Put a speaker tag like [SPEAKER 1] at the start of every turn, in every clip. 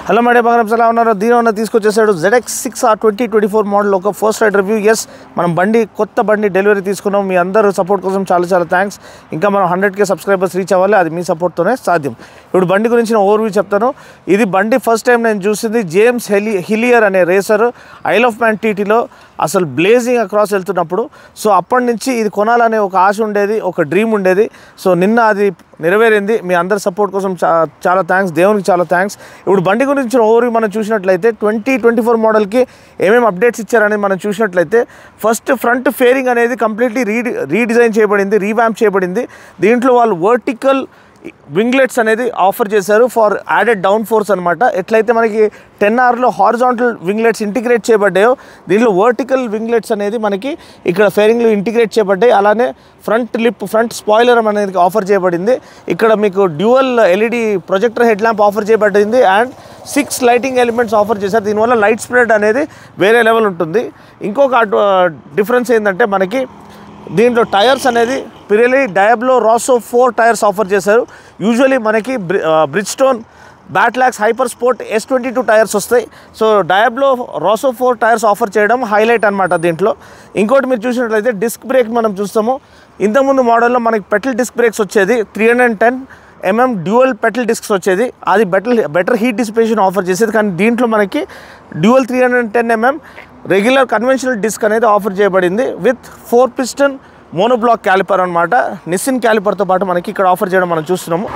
[SPEAKER 1] Hello madam బంగారం ఎలా ఉన్నారు? దీని తీసుకొచ్చేసాడు ZX6R 2024 మోడల్ ఒక ఫస్ట్ రైడ్ రివ్యూ. ఎస్, మనం కొత్త బండి డెలివరీ తీసుకున్నాం. మీ అందరూ సపోర్ట్ కోసం చాలా థ్యాంక్స్. ఇంకా మనం 100K సబ్స్క్రైబర్స్ రీచ్ అవ్వాలి, అది మీ సపోర్ట్తోనే సాధ్యం. ఇప్పుడు బండి గురించి ఓవర్వ్యూ చెప్తాను. ఇది బండి ఫస్ట్ టైం నేను చూసింది జేమ్స్ హిలియర్ అనే రేసర్ ఐల్ ఆఫ్ మ్యాన్ TTలో అసలు బ్లేజింగ్ అక్రాస్ వెళ్తున్నప్పుడు. సో అప్పటి నుంచి ఇది కొనాలనే ఒక ఆశ ఉండేది, ఒక డ్రీమ్ ఉండేది. సో నిన్న అది నెరవేరింది. మీ అందరి సపోర్ట్ కోసం చాలా థ్యాంక్స్, దేవునికి చాలా థ్యాంక్స్. ఇప్పుడు బండి గురించి ఓవర్వ్యూ మనం చూసినట్లయితే 2024 మోడల్కి ఏమేమి అప్డేట్స్ ఇచ్చారని మనం చూసినట్లయితే ఫస్ట్ ఫ్రంట్ ఫేరింగ్ అనేది కంప్లీట్లీ రీడిజైన్ చేయబడింది, రీవ్యాంప్ చేయబడింది. దీంట్లో వాళ్ళు వర్టికల్ వింగ్లెట్స్ అనేది ఆఫర్ చేశారు ఫర్ యాడెడ్ డౌన్ ఫోర్స్ అనమాట. ఎట్లయితే మనకి 10Rలో హారిజాంటల్ వింగ్లెట్స్ ఇంటిగ్రేట్ చేయబడ్డాయో దీంట్లో వర్టికల్ వింగ్లెట్స్ అనేది మనకి ఇక్కడ ఫేరింగ్లో ఇంటిగ్రేట్ చేయబడ్డాయి. అలానే ఫ్రంట్ స్పాయిలర్ అనేది ఆఫర్ చేయబడింది. ఇక్కడ మీకు dual LED projector head lamp offer చేయబడింది అండ్ 6 లైటింగ్ ఎలిమెంట్స్ ఆఫర్ చేశారు. దీనివల్ల లైట్ స్ప్రెడ్ అనేది వేరే లెవెల్ ఉంటుంది. ఇంకొక డిఫరెన్స్ ఏంటంటే మనకి దీంట్లో టైర్స్ అనేది Pirelli Diablo Rosso 4 tyres offer చేశారు. యూజువలీ మనకి Bridgestone Battlax hyper sport S22 tyres వస్తాయి. So Diablo Rosso 4 tyres offer చేయడం హైలైట్ అనమాట దీంట్లో. ఇంకోటి మీరు చూసినట్లయితే డిస్క్ బ్రేక్ మనం చూస్తాము. ఇంతకుముందు మోడల్లో మనకి పెటల్ డిస్క్ బ్రేక్స్ వచ్చేది 310mm డ్యూయల్ పెటల్ డిస్క్స్ వచ్చేది. అది బెటర్ హీట్ డిసిపేషన్ ఆఫర్ చేసేది. కానీ దీంట్లో మనకి dual 310mm regular conventional disc అనేది ఆఫర్ చేయబడింది విత్ 4 పిస్టన్ మోనోబ్లాక్ క్యాలిపర్ అనమాట. నిస్సిన్ క్యాలిపర్తో పాటు మనకి ఇక్కడ ఆఫర్ చేయడం మనం చూస్తున్నాము.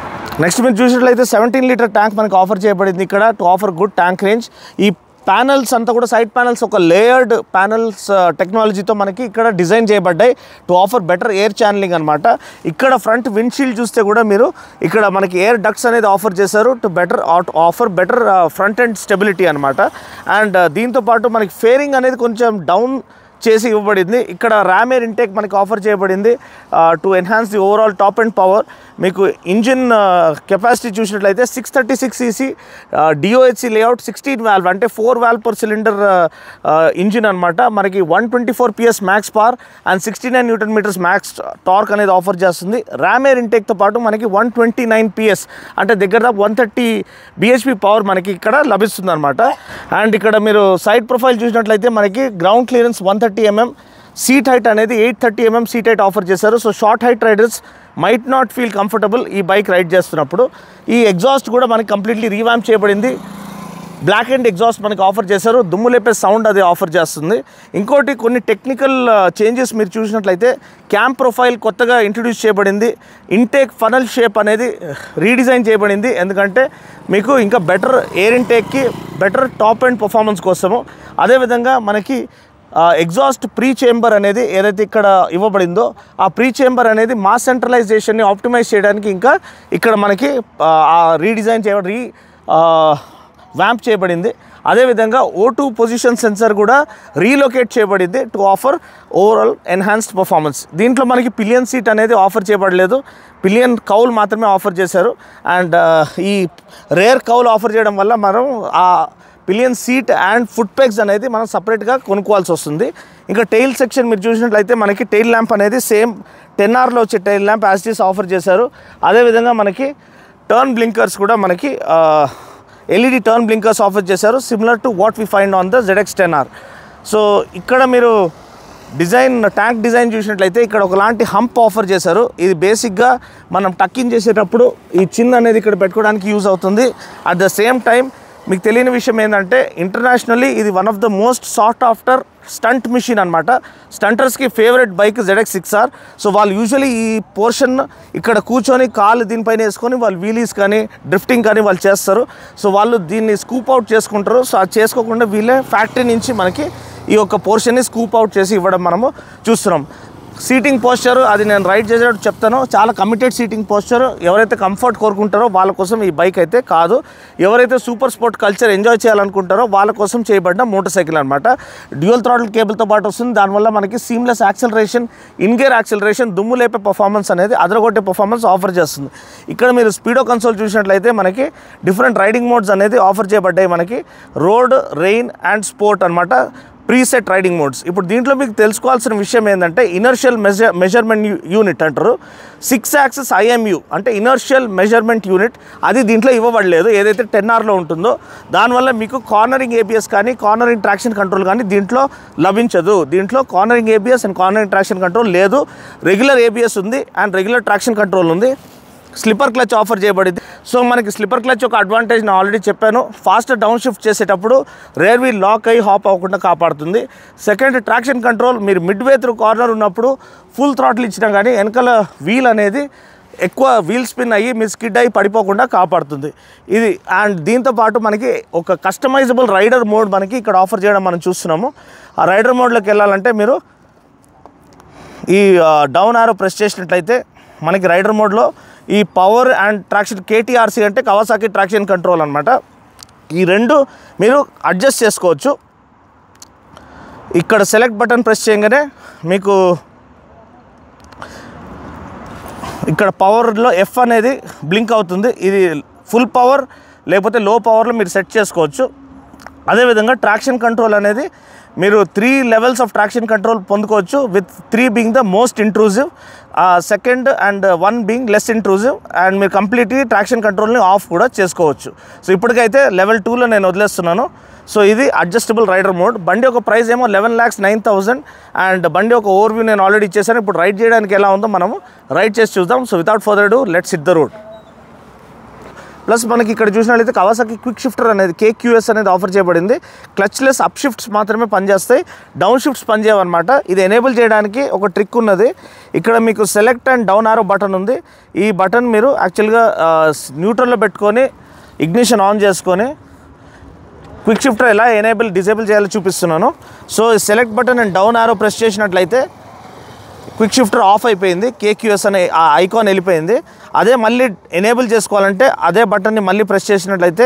[SPEAKER 1] నెక్స్ట్ మీరు చూసినట్లయితే 17 లీటర్ ట్యాంక్ మనకి ఆఫర్ చేయబడింది ఇక్కడ to offer good tank range. ఈ ప్యానల్స్ అంతా కూడా సైడ్ ప్యానల్స్ ఒక లేయర్డ్ ప్యానల్స్ టెక్నాలజీతో మనకి ఇక్కడ డిజైన్ చేయబడ్డాయి to offer better air channelling అనమాట. ఇక్కడ ఫ్రంట్ విండ్షీల్డ్ చూస్తే కూడా మీరు ఇక్కడ మనకి ఎయిర్ డక్ట్స్ అనేది ఆఫర్ చేశారు to offer better front and stability అనమాట. అండ్ దీంతో పాటు మనకి ఫేరింగ్ అనేది కొంచెం డౌన్ చేసి ఇవ్వబడింది. ఇక్కడ ర్యామ్ ఎయిర్ ఇంటేక్ మనకి ఆఫర్ చేయబడింది to enhance the overall top and power. మీకు ఇంజిన్ కెపాసిటీ చూసినట్లయితే 636cc DOHC లేఅవుట్ 16 వాల్వ్ అంటే 4 వాల్వ్ పర్ సిలిండర్ ఇంజిన్ అనమాట. మనకి 124 PS max power and 69 Nm max torque అనేది ఆఫర్ చేస్తుంది. ర్యామ్ ఎయిర్ ఇంటేక్తో పాటు మనకి 129 PS అంటే దగ్గర 130 bhp పవర్ మనకి ఇక్కడ లభిస్తుంది అనమాట. అండ్ ఇక్కడ మీరు సైడ్ ప్రొఫైల్ చూసినట్లయితే మనకి ground clearance 130mm, seat height అనేది 830mm సీట్ హైట్ ఆఫర్ చేశారు. So short height riders might not feel comfortable ఈ బైక్ రైడ్ చేస్తున్నప్పుడు. ఈ ఎగ్జాస్ట్ కూడా మనకి కంప్లీట్లీ రీవ్యాంప్ చేయబడింది. బ్లాక్ అండ్ ఎగ్జాస్ట్ మనకి ఆఫర్ చేశారు. దుమ్ము లేపే సౌండ్ అది ఆఫర్ చేస్తుంది. ఇంకోటి కొన్ని టెక్నికల్ చేంజెస్ మీరు చూసినట్లయితే క్యామ్ ప్రొఫైల్ కొత్తగా ఇంట్రడ్యూస్ చేయబడింది. ఇంటేక్ ఫనల్ షేప్ అనేది రీడిజైన్ చేయబడింది. ఎందుకంటే మీకు ఇంకా బెటర్ ఎయిర్ ఇంటేక్కి బెటర్ టాప్ అండ్ పర్ఫార్మెన్స్ కోసము. అదేవిధంగా మనకి ఎగ్జాస్ట్ ప్రీ చేంబర్ అనేది ఏదైతే ఇక్కడ ఇవ్వబడిందో ఆ ప్రీ చేంబర్ అనేది మాస్ సెంట్రలైజేషన్ని ఆప్టిమైజ్ చేయడానికి ఇంకా ఇక్కడ మనకి రీడిజైన్ వ్యాంప్ చేయబడింది. అదేవిధంగా O2 పొజిషన్ సెన్సర్ కూడా రీలొకేట్ చేయబడింది to offer overall enhanced performance. దీంట్లో మనకి పిలియన్ సీట్ అనేది ఆఫర్ చేయబడలేదు, పిలియన్ కౌల్ మాత్రమే ఆఫర్ చేశారు. అండ్ ఈ రేర్ కౌల్ ఆఫర్ చేయడం వల్ల మనం ఆ pillion seat and foot pegs అనేది మనం సపరేట్గా కొనుక్కోవాల్సి వస్తుంది. ఇంకా టెయిల్ సెక్షన్ మీరు చూసినట్లయితే మనకి టెయిల్ ల్యాంప్ అనేది సేమ్ 10Rలో వచ్చే tail lamp as it is offer చేశారు. అదేవిధంగా మనకి టర్న్ బ్లింకర్స్ కూడా మనకి LED టర్న్ బ్లింకర్స్ ఆఫర్ చేశారు similar to what we find on the ZX10R. So ఇక్కడ మీరు ట్యాంక్ డిజైన్ చూసినట్లయితే ఇక్కడ ఒకలాంటి హంప్ ఆఫర్ చేశారు. ఇది బేసిక్గా మనం టక్కిన్ చేసేటప్పుడు ఈ చిన్ అనేది ఇక్కడ పెట్టుకోవడానికి యూజ్ అవుతుంది. అట్ ద సేమ్ టైం మీకు తెలియని విషయం ఏంటంటే ఇంటర్నేషనల్లీ ఇది one of the most sought after stunt machine అనమాట. స్టంటర్స్కి ఫేవరెట్ బైక్ ZX6R. సో వాళ్ళు యూజువలీ ఈ పోర్షన్ ఇక్కడ కూర్చొని కాలు దీనిపైన వేసుకొని వాళ్ళు వీలీస్ కానీ డ్రిఫ్టింగ్ కానీ వాళ్ళు చేస్తారు. సో వాళ్ళు దీన్ని స్కూప్ అవుట్ చేసుకుంటారు. సో అది చేసుకోకుండా వీళ్ళే ఫ్యాక్టరీ నుంచి మనకి ఈ యొక్క పోర్షన్ని స్కూప్ అవుట్ చేసి ఇవ్వడం మనము చూస్తున్నాం. సీటింగ్ పోస్చర్ అది నేను రైడ్ చేసేటప్పుడు చెప్తాను, చాలా కమిటెడ్ సీటింగ్ పోస్చర్. ఎవరైతే కంఫర్ట్ కోరుకుంటారో వాళ్ళ కోసం ఈ బైక్ అయితే కాదు. ఎవరైతే సూపర్ స్పోర్ట్ కల్చర్ ఎంజాయ్ చేయాలనుకుంటారో వాళ్ళ కోసం చేయబడిన మోటార్ సైకిల్ అనమాట. డ్యూయల్ థ్రాటిల్ కేబుల్తో పాటు వస్తుంది. దానివల్ల మనకి సీమ్లెస్ యాక్సిలరేషన్, ఇన్గేర్ యాక్సిలరేషన్, దుమ్ము లేపే పర్ఫార్మెన్స్ అనేది అదరగొట్టే పర్ఫార్మెన్స్ ఆఫర్ చేస్తుంది. ఇక్కడ మీరు స్పీడో కన్సోల్ చూసినట్లయితే మనకి డిఫరెంట్ రైడింగ్ మోడ్స్ అనేది ఆఫర్ చేయబడ్డాయి. మనకి రోడ్, రెయిన్ అండ్ స్పోర్ట్ అనమాట. Preset riding modes. ఇప్పుడు దీంట్లో మీకు తెలుసుకోవాల్సిన విషయం ఏంటంటే ఇనర్షియల్ మెజర్మెంట్ యూనిట్ అంటారు. 6 యాక్సిస్ IMU అంటే ఇనర్షియల్ మెజర్మెంట్ యూనిట్, అది దీంట్లో ఇవ్వబడలేదు. ఏదైతే 10Rలో ఉంటుందో దానివల్ల మీకు కార్నరింగ్ ABS కానీ కార్నరింగ్ ట్రాక్షన్ కంట్రోల్ కానీ దీంట్లో లభించదు. దీంట్లో cornering ABS and cornering traction control లేదు. రెగ్యులర్ ABS ఉంది అండ్ రెగ్యులర్ ట్రాక్షన్ కంట్రోల్ ఉంది. స్లిప్పర్ క్లచ్ ఆఫర్ చేయబడింది. సో మనకి స్లిప్పర్ క్లచ్ ఒక అడ్వాంటేజ్ నేను ఆల్రెడీ చెప్పాను. ఫాస్ట్ డౌన్ షిఫ్ట్ చేసేటప్పుడు రేర్ వీల్ లాక్ అయ్యి హాప్ అవ్వకుండా కాపాడుతుంది. సెకండ్, ట్రాక్షన్ కంట్రోల్ మీరు మిడ్వే త్రూ కార్నర్ ఉన్నప్పుడు ఫుల్ థ్రాటిల్ ఇచ్చినా కానీ వెనకాల వీల్ అనేది ఎక్కువ వీల్ స్పిన్ అయ్యి మీరు స్కిడ్ అయ్యి పడిపోకుండా కాపాడుతుంది ఇది. అండ్ దీంతోపాటు మనకి ఒక కస్టమైజబుల్ రైడర్ మోడ్ మనకి ఇక్కడ ఆఫర్ చేయడం మనం చూస్తున్నాము. ఆ రైడర్ మోడ్లోకి వెళ్ళాలంటే మీరు ఈ డౌన్ ఆరో ప్రెస్ చేసినట్లయితే మనకి రైడర్ మోడ్లో ఈ పవర్ అండ్ ట్రాక్షన్ KTRC అంటే కవాసాకి ట్రాక్షన్ కంట్రోల్ అనమాట. ఈ రెండు మీరు అడ్జస్ట్ చేసుకోవచ్చు. ఇక్కడ సెలెక్ట్ బటన్ ప్రెస్ చేయగానే మీకు ఇక్కడ పవర్లో F అనేది బ్లింక్ అవుతుంది. ఇది ఫుల్ పవర్ లేకపోతే లో పవర్లో మీరు సెట్ చేసుకోవచ్చు. అదేవిధంగా ట్రాక్షన్ కంట్రోల్ అనేది మీరు 3 లెవెల్స్ ఆఫ్ ట్రాక్షన్ కంట్రోల్ పొందుకోవచ్చు, with 3 being the most intrusive, second and 1 being less intrusive. And మీరు కంప్లీట్లీ ట్రాక్షన్ కంట్రోల్ని ఆఫ్ కూడా చేసుకోవచ్చు. సో ఇప్పటికైతే లెవెల్ 2లో నేను వదిలేస్తున్నాను. సో ఇది అడ్జస్టబుల్ రైడర్ మోడ్. బండి ఒక ప్రైస్ ఏమో 11,09,000 అండ్ బండి ఒక ఓవర్వ్యూ నేను ఆల్రెడీ ఇచ్చేసాను. ఇప్పుడు రైడ్ చేయడానికి ఎలా ఉందో మనము రైడ్ చేసి చూద్దాం. So without further do let's hit the road. Plus మనకి ఇక్కడ చూసినట్లయితే కవాసాకి క్విక్ షిఫ్టర్ అనేది KQS అనేది ఆఫర్ చేయబడింది. క్లచ్లెస్ అప్ షిఫ్ట్స్ మాత్రమే పనిచేస్తాయి, డౌన్ షిఫ్ట్స్ పనిచేయవన్నమాట. ఇది ఎనేబుల్ చేయడానికి ఒక ట్రిక్ ఉన్నది. ఇక్కడ మీకు సెలెక్ట్ అండ్ డౌన్ ఆరో బటన్ ఉంది. ఈ బటన్ మీరు యాక్చువల్గా న్యూట్రల్లో పెట్టుకొని ఇగ్నిషన్ ఆన్ చేసుకొని క్విక్ షిఫ్టర్ ఎలా డిజేబుల్ చేయాలో చూపిస్తున్నాను. So select button and down ఆరో ప్రెస్ చేసినట్లయితే క్విక్ షిఫ్టర్ ఆఫ్ అయిపోయింది, KQS అనే ఆ ఐకాన్ వెళ్ళిపోయింది. అదే మళ్ళీ ఎనేబుల్ చేసుకోవాలంటే అదే బటన్ని మళ్ళీ ప్రెస్ చేసినట్లయితే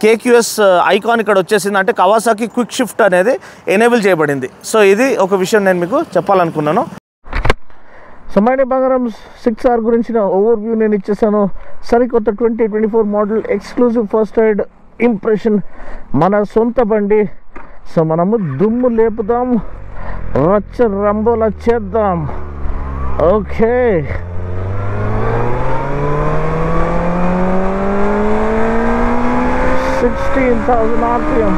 [SPEAKER 1] KQS ఐకాన్ ఇక్కడ వచ్చేసింది. అంటే కవాసాకి క్విక్ షిఫ్ట్ అనేది ఎనేబుల్ చేయబడింది. సో ఇది ఒక విషయం నేను మీకు చెప్పాలనుకున్నాను. సో మైండ్ బంగారం 6R గురించిన ఓవర్వ్యూ నేను ఇచ్చేసాను. సరికొత్త 2024 model exclusive first ride impression, మన సొంత బండి. సో మనము దుమ్ము లేపుదాం, రచ్చ రంబోలా చేద్దాం. Okay, RPM.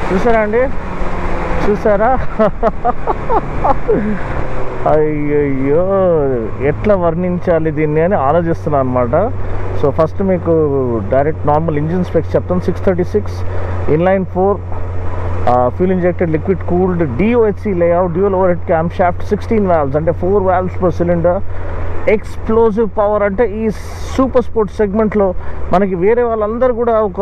[SPEAKER 1] చూసారా అండి, చూసారా? అయ్యయ్యో, ఎట్లా వర్ణించాలి దీన్ని అని ఆలోచిస్తున్నాను అనమాట. సో ఫస్ట్ మీకు డైరెక్ట్ నార్మల్ ఇంజిన్ స్పెక్స్ చెప్తాను. 636 inline 4 fuel injected liquid cooled DOHC layout, dual over head cam shaft, 16 valves అంటే 4 valves per cylinder. Explosive power అంటే ఈ సూపర్ స్పోర్ట్స్ సెగ్మెంట్లో మనకి వేరే వాళ్ళందరూ కూడా ఒక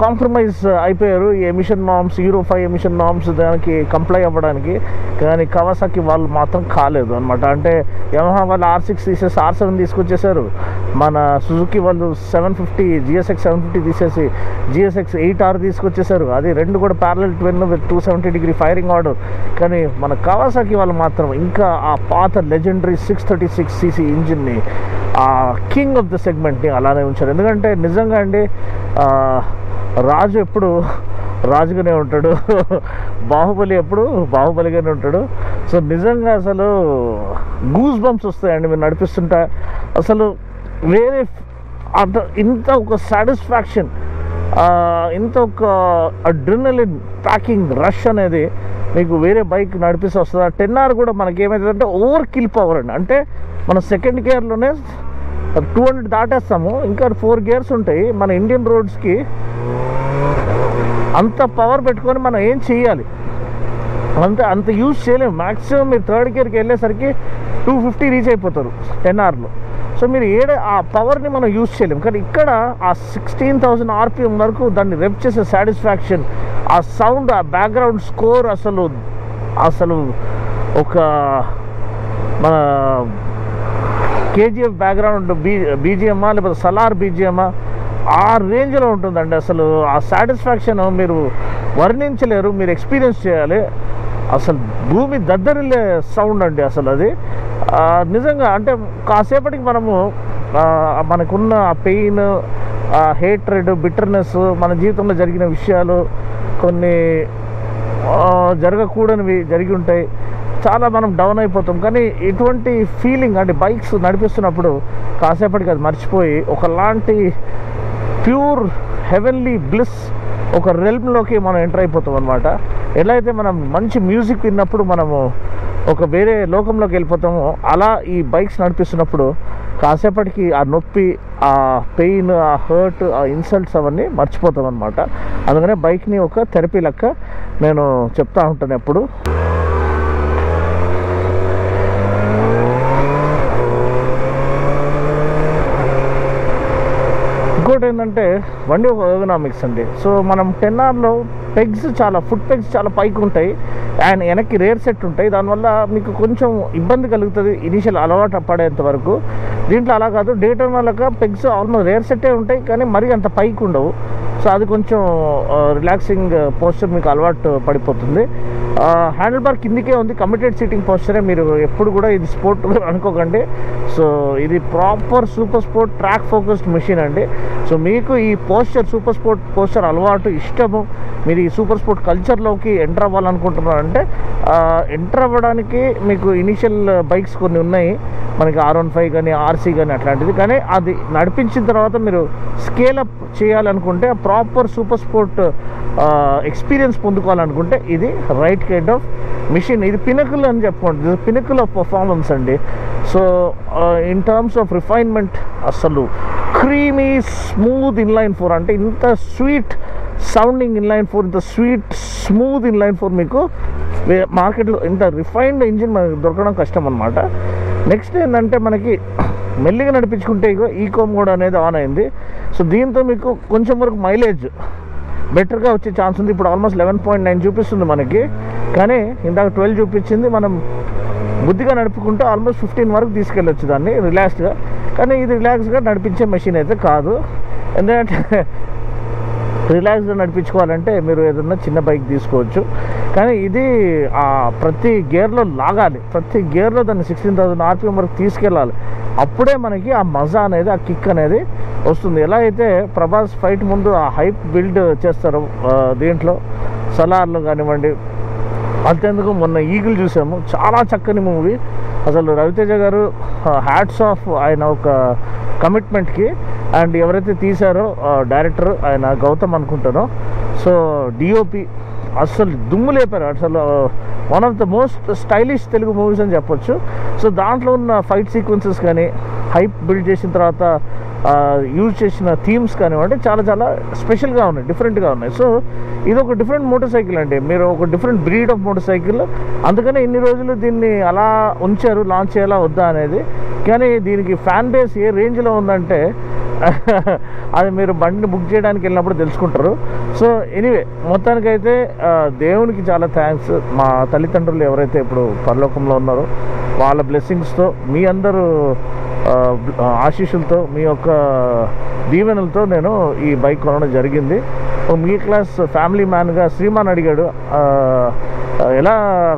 [SPEAKER 1] కాంప్రమైజ్ అయిపోయారు ఈ emission norms, Euro 5 emission norms దానికి కంప్లై అవ్వడానికి. కానీ కవాసాకి వాళ్ళు మాత్రం కాలేదు అనమాట. అంటే యమహా వాళ్ళు R6 తీసేసి R7 తీసుకొచ్చేసారు. మన సుజుకి వాళ్ళు 750 GSX 750 తీసేసి GSX 8R తీసుకొచ్చేసారు. అది రెండు కూడా parallel twin with 270° firing order. కానీ మన కవాసాకి వాళ్ళు మాత్రం ఇంకా ఆ పాత లెజెండరీ 636cc ఇంజిన్ని, ఆ కింగ్ ఆఫ్ ద సెగ్మెంట్ని అలానే ఉంచారు. ఎందుకంటే నిజంగా అండి రాజు ఎప్పుడు రాజుగానే ఉంటాడు, బాహుబలి ఎప్పుడు బాహుబలిగానే ఉంటాడు. సో నిజంగా అసలు గూస్ బంప్స్ వస్తాయండి మీరు నడిపిస్తుంటా. అసలు వేరే ఇంత ఒక సాటిస్ఫాక్షన్, ఇంత ఒక అడ్రినలిన్ ప్యాకింగ్ రష్ అనేది మీకు వేరే బైక్ నడిపిస్తే వస్తుంది. ఆ 10R కూడా మనకి ఏమవుతుందంటే ఓవర్ కిల్ పవర్ అండి. అంటే మన సెకండ్ గేర్లోనే 200 దాటేస్తాము, ఇంకా 4 గేర్స్ ఉంటాయి. మన ఇండియన్ రోడ్స్కి అంత పవర్ పెట్టుకొని మనం ఏం చేయాలి, అంత యూజ్ చేయలేము. మ్యాక్సిమం మీరు థర్డ్ గేర్కి వెళ్ళేసరికి 250 రీచ్ అయిపోతారు 10Rలో. సో మీరు ఆ పవర్ని మనం యూజ్ చేయలేం. కానీ ఇక్కడ ఆ 16,000 RPM వరకు దాన్ని రెప్ చేసే సాటిస్ఫాక్షన్, ఆ సౌండ్, ఆ బ్యాక్గ్రౌండ్ స్కోర్ అసలు ఒక మన KGF బ్యాక్గ్రౌండ్ బీజిఎమ్మా లేకపోతే సలార్ బీజిఎమ్మా ఆ రేంజ్లో ఉంటుందండి. అసలు ఆ సాటిస్ఫాక్షన్ మీరు వర్ణించలేరు, మీరు ఎక్స్పీరియన్స్ చేయాలి. అసలు భూమి దద్దరిల్లే సౌండ్ అండి అసలు అది. నిజంగా అంటే కాసేపటికి మనకున్న పెయిన్, హేట్రెడ్, బిటర్నెస్, మన జీవితంలో జరిగిన విషయాలు, కొన్ని జరగకూడనివి జరిగి ఉంటాయి, చాలా మనం డౌన్ అయిపోతాం. కానీ ఇటువంటి ఫీలింగ్ అంటే బైక్స్ నడిపిస్తున్నప్పుడు కాసేపటికి అది మర్చిపోయి ఒకలాంటి ప్యూర్ హెవెన్లీ బ్లిస్, ఒక రెల్మ్లోకి మనం ఎంటర్ అయిపోతాం అనమాట. ఎలా అయితే మనం మంచి మ్యూజిక్ విన్నప్పుడు మనము ఒక వేరే లోకంలోకి వెళ్ళిపోతామో, అలా ఈ బైక్స్ నడిపిస్తున్నప్పుడు కాసేపటికి ఆ నొప్పి, ఆ పెయిన్, ఆ హర్ట్, ఆ ఇన్సల్ట్స్ అవన్నీ మర్చిపోతాం అనమాట. అందుకనే బైక్ని ఒక థెరపీ లెక్క నేను చెప్తా ఉంటాను ఎప్పుడు. ఇంకోటి ఏంటంటే బండి ఒక ఎర్గనామిక్స్ అండి. సో మనం 10Rలో పెగ్స్ ఫుట్ పెగ్స్ చాలా పైకి ఉంటాయి అండ్ వెనక్కి రేర్ సెట్ ఉంటాయి. దానివల్ల మీకు కొంచెం ఇబ్బంది కలుగుతుంది ఇనీషియల్ అలవాటు పడేంత వరకు. దీంట్లో అలా కాదు, డేటన్ వాళ్ళక పెగ్స్ ఆల్మోస్ట్ రేర్ సెట్టే ఉంటాయి కానీ మరీ అంత పైకి ఉండవు. సో అది కొంచెం రిలాక్సింగ్ పోస్చర్ మీకు అలవాటు పడిపోతుంది. హ్యాండిల్ బార్ కిందికే ఉంది, కమిటెడ్ సీటింగ్ పోస్చరే. మీరు ఎప్పుడు కూడా ఇది స్పోర్ట్ అనుకోకండి. సో ఇది proper super sport track focused machine అండి. సో మీకు ఈ సూపర్ స్పోర్ట్ పోస్చర్ అలవాటు, ఇష్టము, మీరు ఈ సూపర్ స్పోర్ట్ కల్చర్లోకి ఎంటర్ అవ్వాలనుకుంటున్నారంటే ఎంటర్ అవ్వడానికి మీకు ఇనిషియల్ బైక్స్ కొన్ని ఉన్నాయి మనకి, R15 కానీ RC కానీ అట్లాంటిది. కానీ అది నడిపించిన తర్వాత మీరు స్కేలప్ చేయాలనుకుంటే, ప్రాపర్ సూపర్ స్పోర్ట్ ఎక్స్పీరియన్స్ పొందుకోవాలనుకుంటే ఇది రైట్ కైండ్ ఆఫ్ మిషన్. ఇది పినకుల్ అని చెప్పుకోండి, ఇది పినకుల్ ఆఫ్ పర్ఫార్మెన్స్ అండి. So in terms of refinement అసలు క్రీమీ స్మూత్ ఇన్లైన్ 4 అంటే ఇంత స్వీట్ సౌండింగ్ ఇన్లైన్ 4, ఇంత స్వీట్ స్మూత్ ఇన్లైన్ 4 మీకు మార్కెట్లో ఇంత రిఫైన్డ్ ఇంజిన్ మనకు దొరకడం కష్టం అనమాట. నెక్స్ట్ ఏంటంటే మనకి మెల్లిగా నడిపించుకుంటే ఈకో మోడ్ అనేది ఆన్ అయింది. సో దీంతో మీకు కొంచెం వరకు మైలేజ్ బెటర్గా వచ్చే ఛాన్స్ ఉంది. ఇప్పుడు ఆల్మోస్ట్ 11.9 చూపిస్తుంది మనకి, కానీ ఇందాక 12 చూపించింది. మనం బుద్ధిగా నడుపుకుంటే ఆల్మోస్ట్ 15 వరకు తీసుకెళ్ళొచ్చు దాన్ని రిలాక్స్గా. కానీ ఇది రిలాక్స్గా నడిపించే మెషిన్ అయితే కాదు. ఎందుకంటే రిలాక్స్గా నడిపించుకోవాలంటే మీరు ఏదన్నా చిన్న బైక్ తీసుకోవచ్చు. కానీ ఇది ప్రతి గేర్లో లాగాలి, ప్రతి గేర్లో దాన్ని 16,000 RPM వరకు తీసుకెళ్ళాలి. అప్పుడే మనకి ఆ మజా అనేది, ఆ కిక్ అనేది వస్తుంది. ఎలా అయితే ప్రభాస్ ఫైట్ ముందు ఆ హైప్ బిల్డ్ చేస్తారు దీంట్లో సలార్లో కానివ్వండి, అంతేందుకు మొన్న ఈగిల్ చూసాము, చాలా చక్కని మూవీ. అసలు రవితేజ గారు హ్యాట్స్ ఆఫ్ ఆయన ఒక కమిట్మెంట్కి. అండ్ ఎవరైతే తీశారో డైరెక్టర్ ఆయన గౌతమ్ అనుకుంటానో, సో DOP అసలు దుమ్ము లేపారు. అసలు one of the most stylish Telugu movies అని చెప్పొచ్చు. సో దాంట్లో ఉన్న ఫైట్ సీక్వెన్సెస్ కానీ, హైప్ బిల్డ్ చేసిన తర్వాత యూజ్ చేసిన థీమ్స్ కానివ్వండి, చాలా చాలా స్పెషల్గా ఉన్నాయి, డిఫరెంట్గా ఉన్నాయి. సో ఇది ఒక డిఫరెంట్ మోటార్ సైకిల్ అండి, మీరు ఒక different breed of motor cycle. అందుకనే ఇన్ని రోజులు దీన్ని అలా ఉంచారు, లాంచ్ చేయాలా వద్దా అనేది. కానీ దీనికి ఫ్యాన్ బేస్ ఏ రేంజ్లో ఉందంటే అది మీరు బండిని బుక్ చేయడానికి వెళ్ళినప్పుడు తెలుసుకుంటారు. సో ఎనీవే మొత్తానికైతే దేవునికి చాలా థ్యాంక్స్. మా తల్లిదండ్రులు ఎవరైతే ఇప్పుడు పరలోకంలో ఉన్నారో వాళ్ళ బ్లెస్సింగ్స్తో, మీ అందరూ ఆశీస్సులతో, మీ యొక్క దీవెనలతో నేను ఈ బైక్ కొనడం జరిగింది. ఒక మిడిల్ క్లాస్ ఫ్యామిలీ మ్యాన్గా శ్రీమాన్ అడిగాడు, ఎలా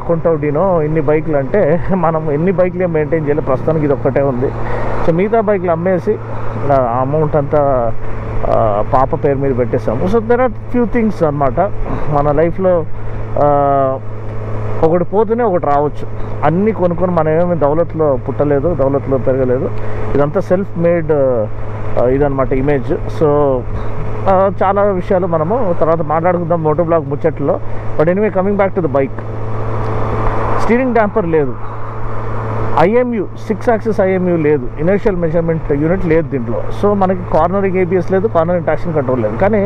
[SPEAKER 1] కొంటావు డీనో ఇన్ని బైకులు అంటే, మనం ఎన్ని బైక్లు మెయింటైన్ చేయాలి, ప్రస్తుతానికి ఇది ఒక్కటే ఉంది. సో మిగతా బైక్లు అమ్మేసి అమౌంట్ అంతా పాప పేరు మీద పెట్టేసాము. So there are few things అనమాట మన లైఫ్లో, ఒకటి పోతూనే ఒకటి రావచ్చు. అన్నీ కొనుక్కొని మనం ఏమి దౌలత్లో పుట్టలేదు, దౌలత్లో పెరగలేదు. ఇదంతా సెల్ఫ్ మేడ్ ఇదనమాట ఇమేజ్. సో చాలా విషయాలు మనము తర్వాత మాట్లాడుకుందాం మోటో బ్లాగ్ ముచ్చట్లో. But anyway coming back to the bike, steering damper లేదు, IMU 6 యాక్సిస్ IMU లేదు, ఇనర్షియల్ మెజర్మెంట్ యూనిట్ లేదు దీంట్లో. సో మనకి కార్నరింగ్ ABS లేదు, కార్నరింగ్ ట్రాక్షన్ కంట్రోల్ లేదు. కానీ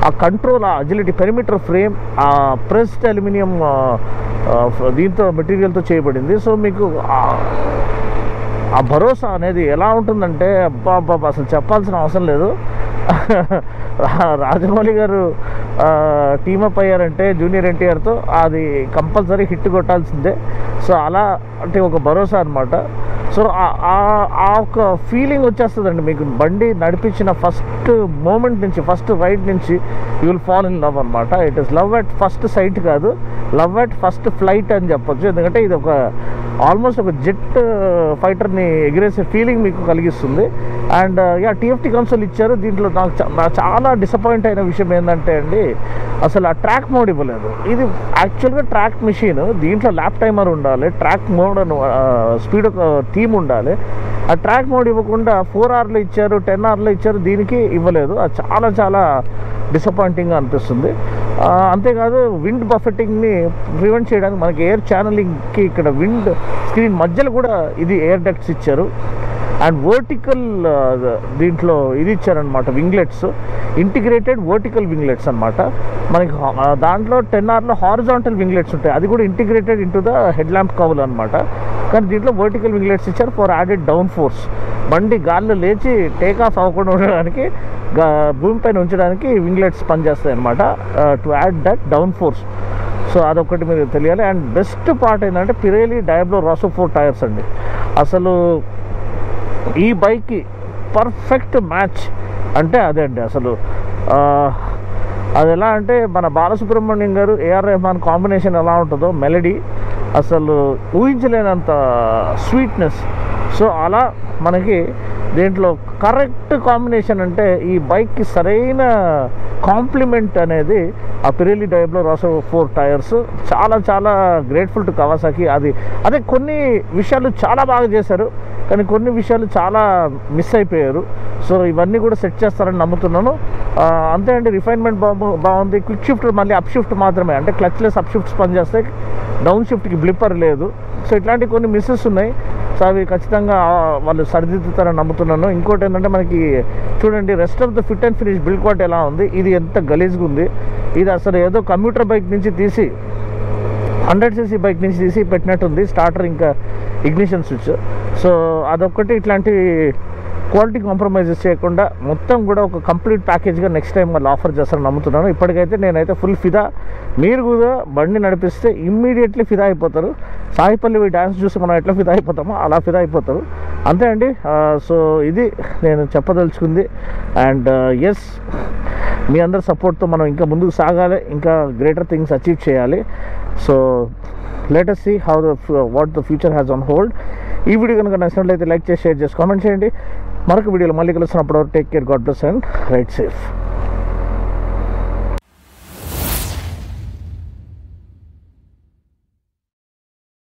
[SPEAKER 1] ఆ కంట్రోల్, ఆ అజిలిటీ, పెరిమీటర్ ఫ్రేమ్, ఆ ప్రెస్డ్ అల్యూమినియం దీంతో మెటీరియల్తో చేయబడింది. సో మీకు ఆ భరోసా అనేది ఎలా ఉంటుందంటే అబ్బా అబ్బా అసలు చెప్పాల్సిన అవసరం లేదు. రాజమౌళి గారు టీమప్ అయ్యారంటే జూనియర్ ఎన్టీఆర్తో అది కంపల్సరీ హిట్ కొట్టాల్సిందే. సో అలా అంటే ఒక భరోసా అనమాట. సో ఆ ఒక ఫీలింగ్ వచ్చేస్తుందండి మీకు బండి నడిపించిన ఫస్ట్ మూమెంట్ నుంచి, ఫస్ట్ రైడ్ నుంచి you will fall in love అనమాట. It is love at first sight కాదు, లవ్ అట్ ఫస్ట్ ఫ్లైట్ అని చెప్పొచ్చు. ఎందుకంటే ఇది ఒక ఆల్మోస్ట్ ఒక జెట్ ఫైటర్ని ఎగిరేసే ఫీలింగ్ మీకు కలిగిస్తుంది. అండ్ టీఎఫ్టీ కన్సోల్ ఇచ్చారు. దీంట్లో నాకు చాలా డిసప్పాయింట్ అయిన విషయం ఏంటంటే అండి, అసలు ఆ ట్రాక్ మోడ్ ఇవ్వలేదు. ఇది యాక్చువల్గా ట్రాక్ మెషిన్, దీంట్లో ల్యాప్ టైమర్ ఉండాలి, ట్రాక్ మోడ్ స్పీడ్ ఒక థీమ్ ఉండాలి. ఆ ట్రాక్ మోడ్ ఇవ్వకుండా 4Rలో ఇచ్చారు, 10Rలో ఇచ్చారు, దీనికి ఇవ్వలేదు. అది చాలా చాలా డిసప్పాయింటింగ్గా అనిపిస్తుంది. అంతేకాదు విండ్ బఫెటింగ్ని ప్రివెంట్ చేయడానికి మనకి ఎయిర్ ఛానలింగ్కి ఇక్కడ విండ్ స్క్రీన్ మధ్యలో కూడా ఇది ఎయిర్ డక్ట్స్ ఇచ్చారు. అండ్ వర్టికల్ దీంట్లో ఇది ఇచ్చారనమాట, వింగ్లెట్స్, ఇంటిగ్రేటెడ్ వర్టికల్ వింగ్లెట్స్ అనమాట. మనకి దాంట్లో 10Rలో హారిజాంటల్ వింగ్లెట్స్ ఉంటాయి, అది కూడా integrated into the head lamp cowl అనమాట. కానీ దీంట్లో వర్టికల్ వింగ్లెట్స్ ఇచ్చారు ఫర్ యాడెడ్ డౌన్ ఫోర్స్. బండి గాల్లో లేచి టేక్ ఆఫ్ అవ్వకుండా ఉండడానికి, భూమిపైన ఉంచడానికి వింగ్లెట్స్ పనిచేస్తాయి అనమాట, to add that down force. So అదొకటి మీరు తెలియాలి. అండ్ బెస్ట్ పార్ట్ ఏంటంటే పిరేలి డయాబ్లో రాసో 4 టైర్స్ అండి. అసలు ఈ బైక్కి పర్ఫెక్ట్ మ్యాచ్ అంటే అదే అండి. అసలు అది ఎలా అంటే మన బాలసుబ్రహ్మణ్యం గారు ఏఆర్ రెహమాన్ కాంబినేషన్ ఎలా ఉంటుందో, మెలడీ అసలు ఊహించలేనంత స్వీట్నెస్. సో అలా మనకి దీంట్లో కరెక్ట్ కాంబినేషన్ అంటే ఈ బైక్కి సరైన కాంప్లిమెంట్ అనేది ఆ పిరేలి డయాబ్లో రాసో 4 టైర్స్. చాలా చాలా గ్రేట్ఫుల్ టు కవాసాకి. అదే కొన్ని విషయాలు చాలా బాగా చేశారు, కానీ కొన్ని విషయాలు చాలా మిస్ అయిపోయారు. సో ఇవన్నీ కూడా సెట్ చేస్తారని నమ్ముతున్నాను. అంతే అండి, రిఫైన్మెంట్ బాగుంది. క్విక్ షిఫ్ట్ మళ్ళీ అప్ షిఫ్ట్ మాత్రమే, అంటే క్లచ్లెస్ అప్ షిఫ్ట్స్ పనిచేస్తాయి, డౌన్ షిఫ్ట్కి బ్లిప్పర్ లేదు. సో ఇట్లాంటి కొన్ని మిస్సెస్ ఉన్నాయి. సో అవి ఖచ్చితంగా వాళ్ళు సరిదిద్దుతారని నమ్ముతున్నాను. ఇంకోటి ఏంటంటే మనకి చూడండి, rest of the fit and finish build quality ఎలా ఉంది. ఇది ఎంత గలీజ్గా ఉంది. ఇది అసలు ఏదో కంప్యూటర్ బైక్ నుంచి తీసి 100cc బైక్ నుంచి తీసి పెట్టినట్టుంది, స్టార్టర్ ఇంకా ఇగ్నిషన్ స్విచ్. సో అదొక్కటి ఇట్లాంటి క్వాలిటీ కాంప్రమైజెస్ చేయకుండా మొత్తం కూడా ఒక కంప్లీట్ ప్యాకేజ్గా నెక్స్ట్ టైం వాళ్ళు ఆఫర్ చేస్తారని నమ్ముతున్నాను. ఇప్పటికైతే నేనైతే ఫుల్ ఫిదా. మీరు కూడా బండి నడిపిస్తే ఇమ్మీడియట్లీ ఫిదా అయిపోతారు. సాయిపల్లి డ్యాన్స్ చూసి మనం ఎట్లా ఫిదా అయిపోతామో అలా ఫిదా అయిపోతారు. అంతే అండి. సో ఇది నేను చెప్పదలుచుకుంది. అండ్ ఎస్, మీ అందరి సపోర్ట్తో మనం ఇంకా ముందుకు సాగాలి, ఇంకా గ్రేటర్ థింగ్స్ అచీవ్ చేయాలి. So let us see how what the future has on hold. ఈ వీడియో కనుక నచ్చినట్లయితే లైక్ చేసి, షేర్ చేసి, కామెంట్ చేయండి. మరొక వీడియోలో మళ్ళీ కలుస్తున్నప్పుడు take care, God bless and ride safe.